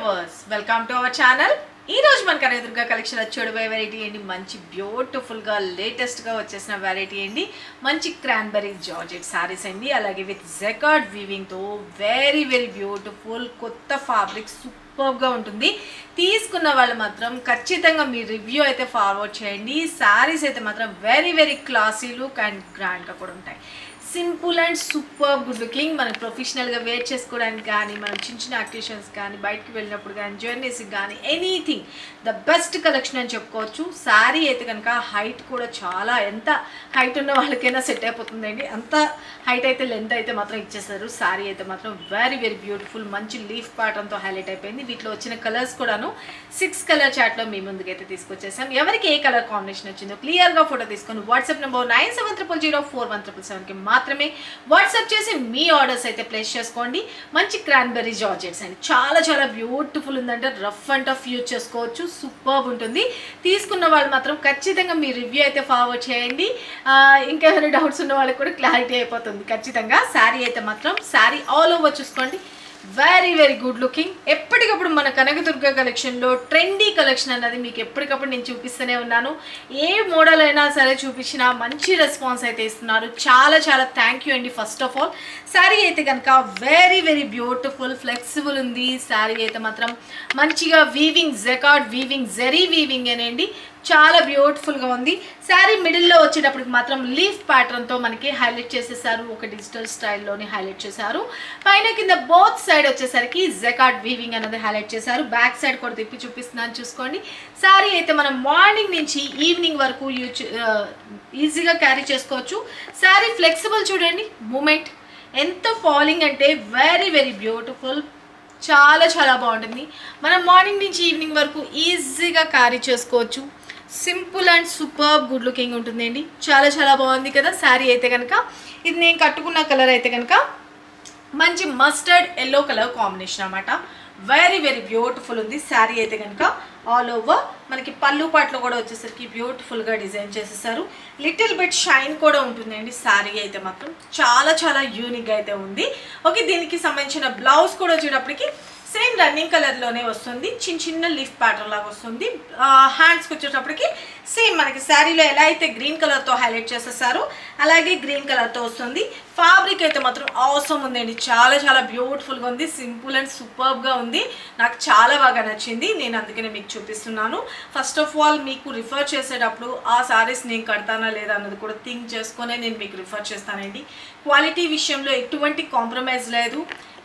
Viewers welcome to our channel. ఈ రోజు మన కనకదుర్గ కలెక్షన్ వచ్చేడబోయే వెరైటీ ఏంటి, మంచి బ్యూటిఫుల్ గా లేటెస్ట్ గా వచ్చేసిన వెరైటీ ఏంటి, మంచి క్రాన్బెర్రీ జార్జెట్ సారీస్ అండి. అలాగే విత్ జకార్డ్ వీవింగ్ తో వెరీ వెరీ బ్యూటిఫుల్ కొత్త ఫ్యాబ్రిక్ సూపర్ గా ఉంటుంది. తీసుకున్న వాళ్ళు మాత్రం ఖచ్చితంగా మీ రివ్యూ అయితే ఫార్వర్డ్ చేయండి. సారీస్ అయితే మాత్రం very very classy look and grand గా కూడా ఉంటాయి. Simple and super good looking, మనం ప్రొఫెషనల్గా వేర్ చేసుకోవడానికి కానీ, మనం చిన్న చిన్న యాక్టివిషన్స్ కానీ, బయటకు వెళ్ళినప్పుడు కానీ, జర్నీస్కి కానీ ఎనీథింగ్ ద బెస్ట్ కలెక్షన్ అని చెప్పుకోవచ్చు. శారీ అయితే కనుక హైట్ కూడా చాలా, ఎంత హైట్ ఉన్న వాళ్ళకైనా సెట్ అయిపోతుందండి. అంత హైట్ అయితే లెంత్ అయితే మాత్రం ఇచ్చేస్తారు. శారీ అయితే మాత్రం వెరీ వెరీ బ్యూటిఫుల్, మంచి లీఫ్ ప్యాటర్న్తో హైలైట్ అయిపోయింది. వీటిలో వచ్చిన కలర్స్ కూడాను 6 కలర్ చార్ట్లో మీ ముందుకైతే తీసుకొచ్చేసాం. ఎవరికి ఏ కలర్ కాంబినేషన్ వచ్చిందో క్లియర్గా ఫోటో తీసుకొని వాట్సాప్ నెంబర్ 9700041377కి మాత్రమే వాట్సాప్ చేసి మీ ఆర్డర్స్ అయితే ప్లేస్ చేసుకోండి. మంచి క్రాన్బెర్రీ జార్జెట్స్ అండి, చాలా చాలా బ్యూటిఫుల్ ఉందంటే రఫ్ అండ్ టఫ్ యూజ్ చేసుకోవచ్చు, సూపర్ ఉంటుంది. తీసుకున్న వాళ్ళు మాత్రం ఖచ్చితంగా మీ రివ్యూ అయితే ఫార్వర్డ్ చేయండి. ఇంకేమైనా డౌట్స్ ఉన్న వాళ్ళకి కూడా క్లారిటీ అయిపోతుంది ఖచ్చితంగా. శారీ అయితే మాత్రం శారీ ఆల్ ఓవర్ చూసుకోండి, వెరీ వెరీ గుడ్ లుకింగ్. ఎప్పటికప్పుడు మన కనకదుర్గ కలెక్షన్లో ట్రెండీ కలెక్షన్ అన్నది మీకు ఎప్పటికప్పుడు నేను చూపిస్తూనే ఉన్నాను. ఏ మోడల్ అయినా సరే చూపించినా మంచి రెస్పాన్స్ అయితే ఇస్తున్నారు. చాలా చాలా థ్యాంక్ యూ అండి. ఫస్ట్ ఆఫ్ ఆల్ శారీ అయితే కనుక వెరీ వెరీ బ్యూటిఫుల్ ఫ్లెక్సిబుల్ ఉంది. శారీ అయితే మాత్రం మంచిగా weaving jacquard weaving zari weaving అనండి, చాలా బ్యూటిఫుల్గా ఉంది. శారీ మిడిల్లో వచ్చేటప్పటికి మాత్రం లీఫ్ ప్యాటర్న్తో మనకి హైలైట్ చేసేసారు, ఒక డిజిటల్ స్టైల్లోని హైలైట్ చేశారు. పైన కింద బోత్ సైడ్ వచ్చేసరికి జకార్డ్ వీవింగ్ అనేది హైలైట్ చేశారు. బ్యాక్ సైడ్ కూడా తిప్పి చూపిస్తున్నాను చూసుకోండి. శారీ అయితే మనం మార్నింగ్ నుంచి ఈవినింగ్ వరకు ఈజీగా క్యారీ చేసుకోవచ్చు. శారీ ఫ్లెక్సిబుల్ చూడండి, మూమెంట్ ఎంత ఫాలింగ్ అంటే వెరీ వెరీ బ్యూటిఫుల్, చాలా చాలా బాగుంటుంది. మనం మార్నింగ్ నుంచి ఈవినింగ్ వరకు ఈజీగా క్యారీ చేసుకోవచ్చు. Simple and super good looking ఉంటుందండి, చాలా చాలా బాగుంది కదా. శారీ అయితే కనుక ఇది నేను కట్టుకున్న కలర్ అయితే కనుక మంచి మస్టర్డ్ ఎల్లో కలర్ కాంబినేషన్ అన్నమాట. వెరీ వెరీ బ్యూటిఫుల్ ఉంది. శారీ అయితే కనుక ఆల్ ఓవర్ మనకి పళ్ళు పాటలో కూడా వచ్చేసరికి బ్యూటిఫుల్గా డిజైన్ చేసేసారు. లిటిల్ బిట్ షైన్ కూడా ఉంటుందండి. శారీ అయితే మాత్రం చాలా చాలా యూనిక్గా అయితే ఉంది. ఓకే, దీనికి సంబంధించిన బ్లౌజ్ కూడా వచ్చేటప్పటికి సేమ్ రన్నింగ్ కలర్లోనే వస్తుంది, చిన్న చిన్న లీఫ్ ప్యాటర్న్ లాగా వస్తుంది. హ్యాండ్స్కి వచ్చేటప్పటికి సేమ్ మనకి శారీలో ఎలా అయితే గ్రీన్ కలర్తో హైలైట్ చేసేసారో అలాగే గ్రీన్ కలర్తో వస్తుంది. ఫ్యాబ్రిక్ అయితే మాత్రం అవసరం ఉందండి, చాలా చాలా బ్యూటిఫుల్గా ఉంది, సింపుల్ అండ్ సూపర్గా ఉంది. నాకు చాలా బాగా నచ్చింది, నేను అందుకనే మీకు చూపిస్తున్నాను. ఫస్ట్ ఆఫ్ ఆల్ మీకు రిఫర్ చేసేటప్పుడు ఆ శారీస్ నేను కడతానా లేదా అన్నది కూడా థింక్ చేసుకునే నేను మీకు రిఫర్ చేస్తానండి. క్వాలిటీ విషయంలో ఎటువంటి కాంప్రమైజ్ లేదు.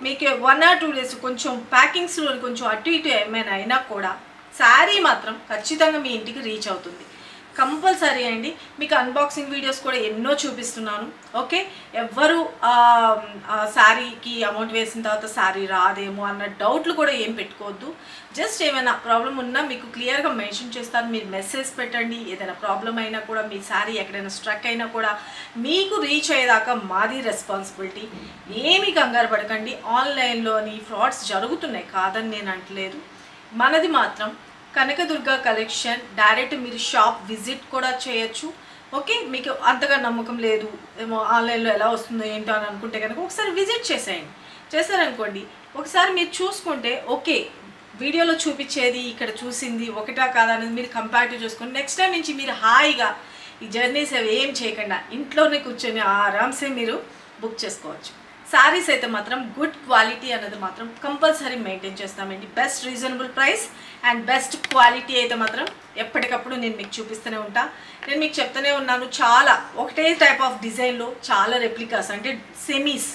మీకు 1 or 2 days కొంచెం ప్యాకింగ్స్లో కొంచెం అటు ఇటు ఏమైనా అయినా కూడా శారీ మాత్రం ఖచ్చితంగా మీ ఇంటికి రీచ్ అవుతుంది కంపల్సరీ అండి. మీకు అన్బాక్సింగ్ వీడియోస్ కూడా ఎన్నో చూపిస్తున్నాను. ఓకే, ఎవ్వరు శారీకి అమౌంట్ వేసిన తర్వాత శారీ రాదేమో అన్న డౌట్లు కూడా ఏం పెట్టుకోవద్దు. జస్ట్ ఏమైనా ప్రాబ్లం ఉన్నా మీకు క్లియర్గా మెన్షన్ చేస్తాను, మీరు మెసేజ్ పెట్టండి. ఏదైనా ప్రాబ్లం అయినా కూడా మీ శారీ ఎక్కడైనా స్ట్రక్ అయినా కూడా మీకు రీచ్ అయ్యేదాకా మాది రెస్పాన్సిబిలిటీ. ఏమీ కంగారు పడకండి. ఆన్లైన్లోని ఫ్రాడ్స్ జరుగుతున్నాయి, కాదని నేను అంటలేదు. మనది మాత్రం కనకదుర్గ కలెక్షన్. డైరెక్ట్ మీరు షాప్ విజిట్ కూడా చేయొచ్చు. ఓకే, మీకు అంతగా నమ్మకం లేదు ఏమో ఆన్లైన్లో ఎలా వస్తుందో ఏంటో అని అనుకుంటే కనుక ఒకసారి విజిట్ చేసేయండి. చేశారనుకోండి, ఒకసారి మీరు చూసుకుంటే ఓకే వీడియోలో చూపించేది ఇక్కడ చూసింది ఒకటా కాదా అనేది మీరు కంపారిటివ్ చూసుకొని నెక్స్ట్ టైం నుంచి మీరు హాయిగా ఈ జర్నీస్ అవి ఏం చేయకుండా ఇంట్లోనే కూర్చొని ఆరామ్సే మీరు బుక్ చేసుకోవచ్చు. శారీస్ అయితే మాత్రం గుడ్ క్వాలిటీ అనేది మాత్రం కంపల్సరీ మెయింటైన్ చేస్తామండి. Best reasonable price and best quality అయితే మాత్రం ఎప్పటికప్పుడు నేను మీకు చూపిస్తూనే ఉంటా. నేను మీకు చెప్తూనే ఉన్నాను, చాలా ఒకటే టైప్ ఆఫ్ డిజైన్లో చాలా రెప్లికాస్ అంటే సెమీస్,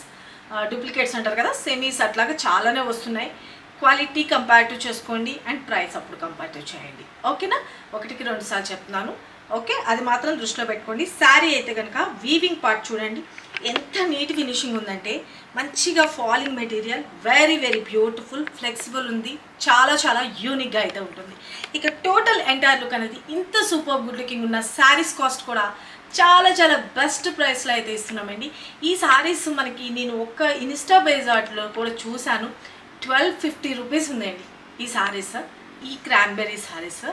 డూప్లికేట్స్ అంటారు కదా, సెమీస్ అట్లాగా చాలానే వస్తున్నాయి. క్వాలిటీ కంపారిటివ్ చేసుకోండి అండ్ ప్రైస్ అప్పుడు కంపారిటివ్ చేయండి. ఓకేనా, 1కి 2 సార్లు చెప్తున్నాను. ఓకే, అది మాత్రం దృష్టిలో పెట్టుకోండి. శారీ అయితే కనుక వీవింగ్ పార్ట్ చూడండి ఎంత నీట్ ఫినిషింగ్ ఉందంటే, మంచిగా falling material, very very beautiful flexible ఉంది, చాలా చాలా యూనిక్గా అయితే ఉంటుంది. ఇక టోటల్ ఎంటైర్ లుక్ అనేది ఇంత సూపర్ గుడ్ లుకింగ్ ఉన్న శారీస్ కాస్ట్ కూడా చాలా చాలా బెస్ట్ ప్రైస్లో అయితే ఇస్తున్నామండి. ఈ శారీస్ మనకి నేను ఒక్క ఇన్స్టా బేజార్ట్లో కూడా చూశాను, 1250 రూపీస్ ఉందండి ఈ శారీస్, ఈ క్రాన్బెర్రీ శారీస్.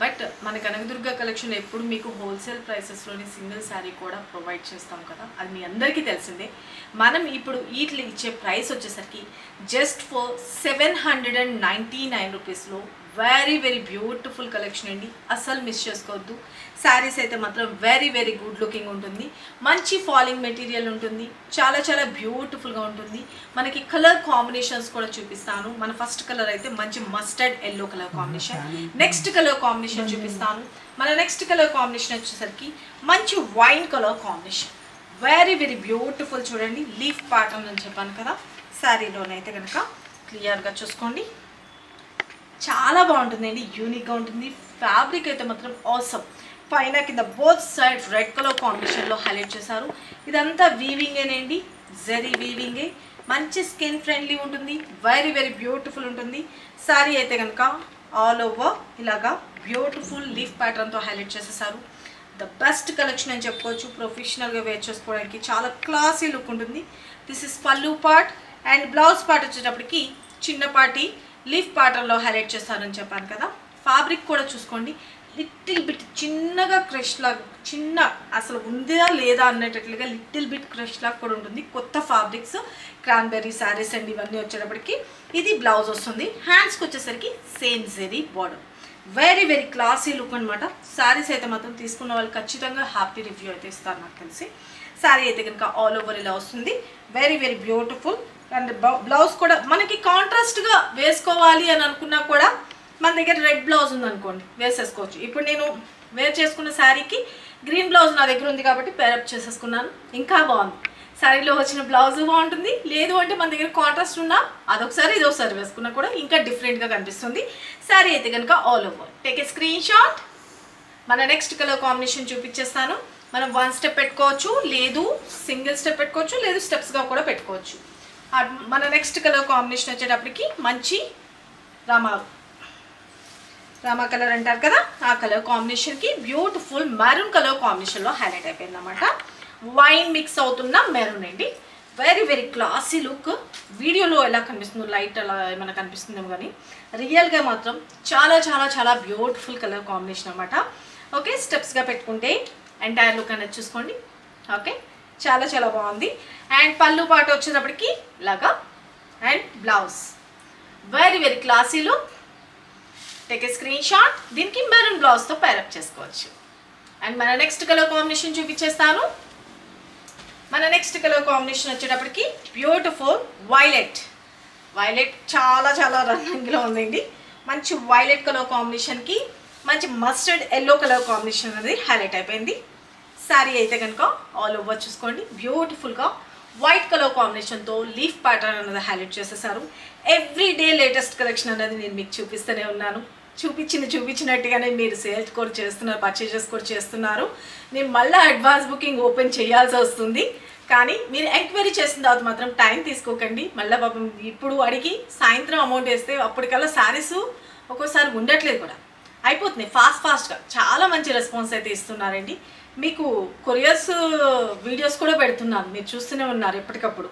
బట్ మన కనకదుర్గ కలెక్షన్ ఎప్పుడు మీకు హోల్సేల్ ప్రైసెస్లోని సింగిల్ శారీ కూడా ప్రొవైడ్ చేస్తాం కదా, అది మీ అందరికీ తెలిసిందే. మనం ఇప్పుడు వీటిలో ఇచ్చే ప్రైస్ వచ్చేసరికి జస్ట్ ఫర్ 799 రూపీస్లో వెరీ వెరీ బ్యూటిఫుల్ కలెక్షన్ అండి. అసలు మిస్ చేసుకోవద్దు. శారీస్ అయితే మాత్రం వెరీ వెరీ గుడ్ లుకింగ్ ఉంటుంది, మంచి ఫాలింగ్ మెటీరియల్ ఉంటుంది, చాలా చాలా బ్యూటిఫుల్గా ఉంటుంది. మనకి కలర్ కాంబినేషన్స్ కూడా చూపిస్తాను. మన ఫస్ట్ కలర్ అయితే మంచి mustard yellow colour combination, next colour combination చూపిస్తాను. మన నెక్స్ట్ కలర్ కాంబినేషన్ వచ్చేసరికి మంచి wine colour combination, very very beautiful. చూడండి లీఫ్ ప్యాటర్న్ అని చెప్పాను కదా, శారీలోనైతే కనుక క్లియర్గా చూసుకోండి, చాలా బాగుంటుందండి, యూనిక్గా ఉంటుంది. ఫ్యాబ్రిక్ అయితే మాత్రం ఆసమ్. పైన కింద బోత్ సైడ్ రెడ్ కలర్ కాంబినేషన్లో హైలైట్ చేశారు. ఇదంతా వీవింగేనండి, జరీ వీవింగే, మంచి స్కిన్ ఫ్రెండ్లీ ఉంటుంది, వెరీ వెరీ బ్యూటిఫుల్ ఉంటుంది. శారీ అయితే కనుక ఆల్ ఓవర్ ఇలాగా బ్యూటిఫుల్ లీఫ్ ప్యాటర్న్తో హైలైట్ చేసేసారు. ద బెస్ట్ కలెక్షన్ అని చెప్పుకోవచ్చు. ప్రొఫెషనల్గా వేర్ చేసుకోవడానికి చాలా క్లాసీ లుక్ ఉంటుంది. దిస్ ఇస్ పల్లు పార్ట్ అండ్ బ్లౌజ్ పార్ట్ వచ్చేటప్పటికి చిన్నపాటి లీఫ్ ప్యాటర్న్లో హైలైట్ చేస్తారని చెప్పాను కదా. ఫ్యాబ్రిక్ కూడా చూసుకోండి, లిటిల్ బిట్ చిన్నగా క్రష్ లాగా, చిన్న అసలు ఉందా లేదా అన్నట్టుగా లిటిల్ బిట్ క్రష్ లాగా కూడా ఉంటుంది. కొత్త ఫ్యాబ్రిక్స్ క్రాన్బెర్రీ శారీస్ అండ్ ఇవన్నీ వచ్చేటప్పటికి ఇది బ్లౌజ్ వస్తుంది. హ్యాండ్స్కి వచ్చేసరికి same zari border, very very classy look అనమాట. శారీస్ అయితే మాత్రం తీసుకున్న వాళ్ళు ఖచ్చితంగా హ్యాపీ రివ్యూ అయితే ఇస్తారు నాకు తెలిసి. శారీ అయితే కనుక ఆల్ ఓవర్ ఇలా వస్తుంది, very very beautiful. And blouse కూడా మనకి కాంట్రాస్ట్గా వేసుకోవాలి అని అనుకున్నా కూడా మన దగ్గర రెడ్ బ్లౌజ్ ఉందనుకోండి వేసేసుకోవచ్చు. ఇప్పుడు నేను వేర్ చేసుకున్న శారీకి గ్రీన్ బ్లౌజ్ నా దగ్గర ఉంది కాబట్టి పేరప్ చేసేసుకున్నాను, ఇంకా బాగుంది. శారీలో వచ్చిన బ్లౌజ్ బాగుంటుంది, లేదు అంటే మన దగ్గర కాంట్రాస్ట్ ఉన్నా అదొకసారి ఇదొకసారి వేసుకున్నా కూడా ఇంకా డిఫరెంట్గా కనిపిస్తుంది. శారీ అయితే కనుక all over. Take a screen shot. మన నెక్స్ట్ కలర్ కాంబినేషన్ చూపించేస్తాను. మనం 1 స్టెప్ పెట్టుకోవచ్చు, లేదు సింగిల్ స్టెప్ పెట్టుకోవచ్చు, లేదు స్టెప్స్గా కూడా పెట్టుకోవచ్చు. మన నెక్స్ట్ కలర్ కాంబినేషన్ వచ్చేటప్పటికి మంచి రామా కలర్ అంటారు కదా, ఆ కలర్ కాంబినేషన్కి బ్యూటిఫుల్ మెరూన్ కలర్ కాంబినేషన్లో హైలైట్ అయిపోయింది అన్నమాట. వైన్ మిక్స్ అవుతున్న మెరూన్ అండి, వెరీ వెరీ క్లాసీ లుక్. వీడియోలో ఎలా కనిపిస్తుందో లైట్ అలా ఏమైనా కనిపిస్తుందేమో కానీ రియల్గా మాత్రం చాలా చాలా చాలా బ్యూటిఫుల్ కలర్ కాంబినేషన్ అనమాట. ఓకే, స్టెప్స్గా పెట్టుకుంటే ఎంటైర్ లుక్ అనేది చూసుకోండి. ఓకే, చాలా చాలా బాగుంది. అండ్ పళ్ళు పాట వచ్చేటప్పటికి ఇలాగా, and blouse very very classy look. Take a screen shot. దీనికి మెరూన్ బ్లౌజ్తో పేరప్ చేసుకోవచ్చు. అండ్ మన నెక్స్ట్ కలర్ కాంబినేషన్ చూపించేస్తాను. మన నెక్స్ట్ కలర్ కాంబినేషన్ వచ్చేటప్పటికి బ్యూటిఫుల్ వైలెట్. వైలెట్ చాలా చాలా రన్నింగ్లో ఉందండి. మంచి వైలెట్ కలర్ కాంబినేషన్కి మంచి మస్టర్డ్ ఎల్లో కలర్ కాంబినేషన్ అనేది హైలైట్ అయిపోయింది. శారీ అయితే కనుక ఆల్ ఓవర్ చూసుకోండి, బ్యూటిఫుల్గా వైట్ కలర్ కాంబినేషన్తో లీఫ్ ప్యాటర్న్ అనేది హైలైట్ చేసేసారు. ఎవ్రీడే లేటెస్ట్ కలెక్షన్ అనేది నేను మీకు చూపిస్తూనే ఉన్నాను. చూపించినట్టుగానే మీరు సేల్స్ కూడా చేస్తున్నారు, పర్చేజెస్ కూడా చేస్తున్నారు. నేను మళ్ళీ అడ్వాన్స్ బుకింగ్ ఓపెన్ చేయాల్సి వస్తుంది, కానీ మీరు ఎంక్వైరీ చేసిన తర్వాత మాత్రం టైం తీసుకోకండి. మళ్ళీ పాపం ఇప్పుడు అడిగి సాయంత్రం అమౌంట్ వేస్తే అప్పటికల్లా శారీస్ ఒక్కోసారి ఉండట్లేదు కూడా, అయిపోతుంది ఫాస్ట్గా. చాలా మంచి రెస్పాన్స్ అయితే ఇస్తున్నారండి. మీకు కొరియర్స్ వీడియోస్ కూడా పెడుతున్నాను, మీరు చూస్తూనే ఉన్నారు ఎప్పటికప్పుడు.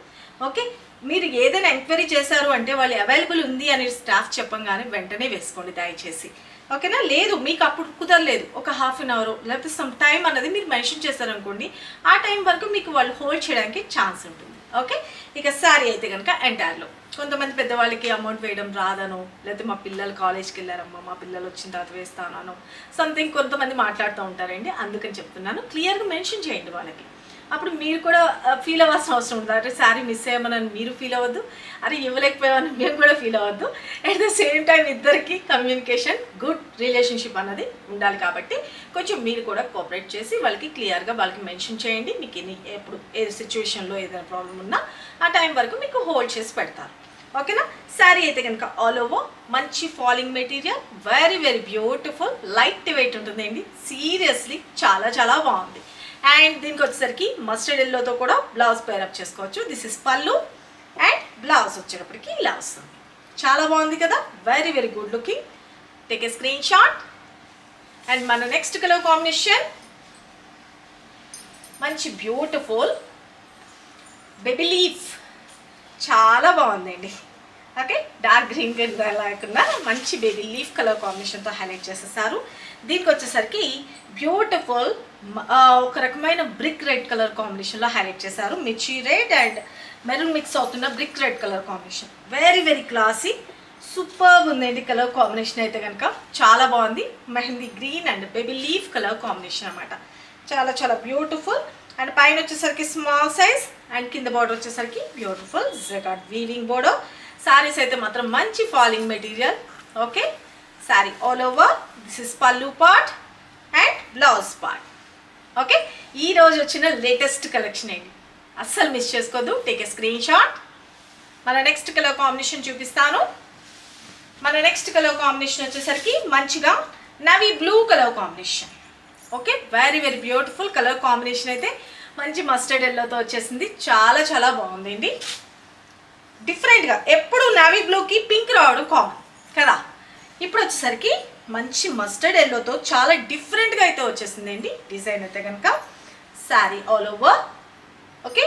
ఓకే, మీరు ఏదైనా ఎంక్వైరీ చేశారు అంటే వాళ్ళు అవైలబుల్ ఉంది అని స్టాఫ్ చెప్పంగానే వెంటనే వేసుకోండి దయచేసి. ఓకేనా, లేదు మీకు అప్పుడు కుదరలేదు ఒక హాఫ్ అన్ అవర్ లేకపోతే సమ్ టైం అన్నది మీరు మెన్షన్ చేశారనుకోండి, ఆ టైం వరకు మీకు వాళ్ళు హోల్డ్ చేయడానికి ఛాన్స్ ఉంటుంది. ఓకే, ఇక శారీ అయితే కనుక ఎంటైర్లో కొంతమంది పెద్దవాళ్ళకి అమౌంట్ వేయడం రాదనో, లేకపోతే మా పిల్లలు కాలేజ్కి వెళ్ళారమ్మా మా పిల్లలు వచ్చిన తర్వాత వేస్తానో సంథింగ్ కొంతమంది మాట్లాడుతూ ఉంటారండి. అందుకని చెప్తున్నాను, క్లియర్గా మెన్షన్ చేయండి వాళ్ళకి. అప్పుడు మీరు కూడా ఫీల్ అవ్వాల్సిన అవసరం ఉంటుంది. అంటే శారీ మిస్ అయ్యామని మీరు ఫీల్ అవ్వద్దు, అరే ఇవ్వలేకపోయామని మేము కూడా ఫీల్ అవ్వద్దు. అట్ ద సేమ్ టైం ఇద్దరికి కమ్యూనికేషన్ గుడ్ రిలేషన్షిప్ అన్నది ఉండాలి. కాబట్టి కొంచెం మీరు కూడా కోఆపరేట్ చేసి వాళ్ళకి క్లియర్గా వాళ్ళకి మెన్షన్ చేయండి. మీకు ఎప్పుడు ఏ సిచ్యువేషన్లో ఏదైనా ప్రాబ్లం ఉన్నా ఆ టైం వరకు మీకు హోల్డ్ చేసి పెడతారు. ఓకేనా, శారీ అయితే కనుక ఆల్ ఓవర్ మంచి falling material, very very beautiful, light weight ఉంటుందండి. సీరియస్లీ చాలా చాలా బాగుంది. అండ్ దీనికి వచ్చేసరికి మస్టర్డ్ ఎల్లోతో కూడా బ్లౌజ్ పేరప్ చేసుకోవచ్చు. దిస్ ఇస్ పళ్ళు అండ్ బ్లౌజ్ వచ్చేటప్పటికి ఇలా వస్తుంది. చాలా బాగుంది కదా, very very good looking. Take a screen shot. And మన నెక్స్ట్ కలర్ కాంబినేషన్ మంచి బ్యూటిఫుల్ బేబీ లీఫ్, చాలా బాగుందండి. ఓకే, డార్క్ గ్రీన్ లేకుండా మంచి బేబీ లీఫ్ కలర్ కాంబినేషన్తో హైలైట్ చేసేసారు. దీనికి వచ్చేసరికి బ్యూటిఫుల్ ఒక రకమైన బ్రిక్ రెడ్ కలర్ కాంబినేషన్లో హైలైట్ చేశారు. మిర్చి రెడ్ అండ్ మెరూన్ మిక్స్ అవుతున్న brick red colour combination. Very very classy, super ఉందండి కలర్ కాంబినేషన్ అయితే కనుక. చాలా బాగుంది. Mehndi green and baby leaf colour combination అనమాట. చాలా చాలా బ్యూటిఫుల్. అండ్ పైన వచ్చేసరికి స్మాల్ సైజ్ అండ్ కింద బార్డర్ వచ్చేసరికి beautiful jacquard weaving border. Saris అయితే మాత్రం మంచి falling material. Okay, sorry all over. This is పల్లు part and blouse part. Okay, ఈరోజు వచ్చిన లేటెస్ట్ కలెక్షన్ ఏంటి, అస్సలు మిస్ చేసుకోవద్దు. Take a screen shot. మన నెక్స్ట్ కలర్ కాంబినేషన్ చూపిస్తాను. మన నెక్స్ట్ కలర్ కాంబినేషన్ వచ్చేసరికి మంచిగా navy blue colour combination. Okay, very very beautiful colour combination. అయితే మంచి మస్టర్డ్ ఎల్లోతో వచ్చేసింది. చాలా చాలా బాగుందండి. డిఫరెంట్గా ఎప్పుడు నావీ బ్లూకి పింక్ రావడం కామన్ కదా, ఇప్పుడు వచ్చేసరికి మంచి మస్టర్డ్ ఎల్లోతో చాలా డిఫరెంట్గా అయితే వచ్చేసిందండి డిజైన్ అయితే కనుక. Sari all over. ఓకే,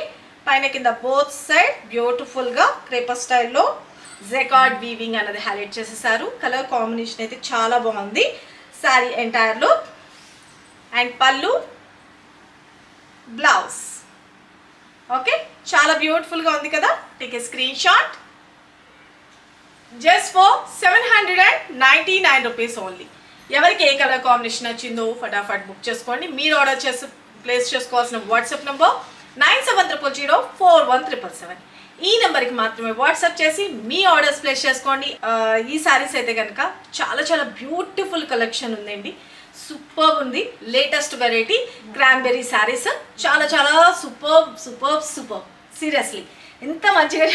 పైన కింద బోత్ సైడ్ బ్యూటిఫుల్గా క్రేపర్ స్టైల్లో జకార్డ్ వీవింగ్ అనేది హైలైట్ చేసేసారు. కలర్ కాంబినేషన్ అయితే చాలా బాగుంది. శారీ ఎంటైర్లో అండ్ పళ్ళు బ్లౌజ్. ఓకే, చాలా బ్యూటిఫుల్గా ఉంది కదా. Take a screen shot. Just for 799 rupees only. ఎవరికి ఏ కలర్ కాంబినేషన్ వచ్చిందో ఫటాఫట్ బుక్ చేసుకోండి. మీరు ఆర్డర్ చేసి ప్లేస్ చేసుకోవాల్సిన వాట్సాప్ నెంబర్ 9700041777. ఈ నెంబర్కి మాత్రమే వాట్సాప్ చేసి మీ ఆర్డర్స్ ప్లేస్ చేసుకోండి. ఈ సారీస్ అయితే కనుక చాలా చాలా బ్యూటిఫుల్ కలెక్షన్ ఉందండి. సూపర్ ఉంది. Latest variety cranberry saris. చాలా చాలా సూపర్ సూపర్ సూపర్. సీరియస్లీ ఎంత మంచిగా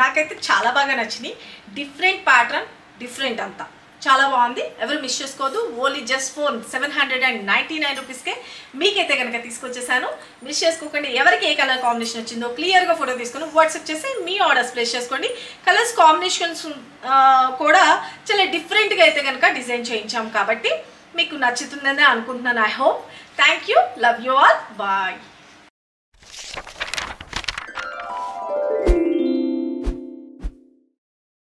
నాకైతే చాలా బాగా నచ్చినాయి. డిఫరెంట్ ప్యాటర్న్, డిఫరెంట్ అంతా చాలా బాగుంది. ఎవరు మిస్ చేసుకోవద్దు. ఓన్లీ జస్ట్ ఫర్ 799 రూపీస్కే మీకైతే కనుక తీసుకొచ్చేసాను. మిస్ చేసుకోకండి. ఎవరికి ఏ కలర్ కాంబినేషన్ వచ్చిందో క్లియర్గా ఫోటో తీసుకొని వాట్సాప్ చేసి మీ ఆర్డర్స్ ప్లేస్ చేసుకోండి. కలర్స్ కాంబినేషన్స్ కూడా చాలా డిఫరెంట్గా అయితే కనుక డిజైన్ చేయించాం కాబట్టి మీకు నచ్చుతుందని అనుకుంటున్నాను. I hope. Thank you. Love you all. Bye.